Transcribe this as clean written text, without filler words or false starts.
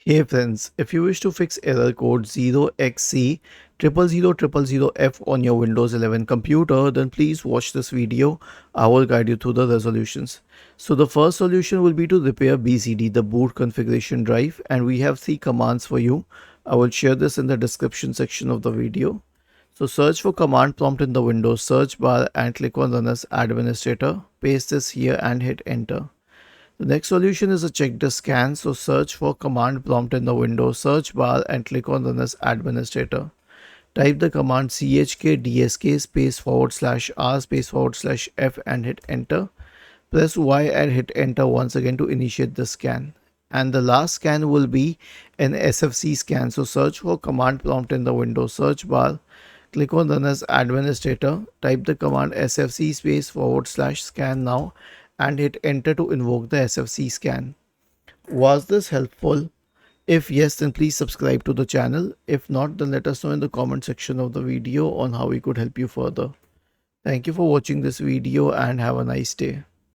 Hey friends, if you wish to fix error code 0xc000000f on your Windows 11 computer, then please watch this video. I will guide you through the resolutions. So the first solution will be to repair BCD, the boot configuration drive, and we have 3 commands for you. I will share this in the description section of the video. So search for command prompt in the Windows search bar and click on Run as Administrator. Paste this here and hit enter. The next solution is a check the scan, so search for command prompt in the Windows search bar and click on Run as Administrator. Type the command chkdsk space /r space /f and hit enter. Press Y and hit enter once again to initiate the scan. And the last scan will be an SFC scan, so search for command prompt in the Windows search bar. Click on Run as Administrator. Type the command SFC space /scan now and hit enter to invoke the SFC scan. Was this helpful? If yes, then please subscribe to the channel. If not, then let us know in the comment section of the video on how we could help you further. Thank you for watching this video and have a nice day.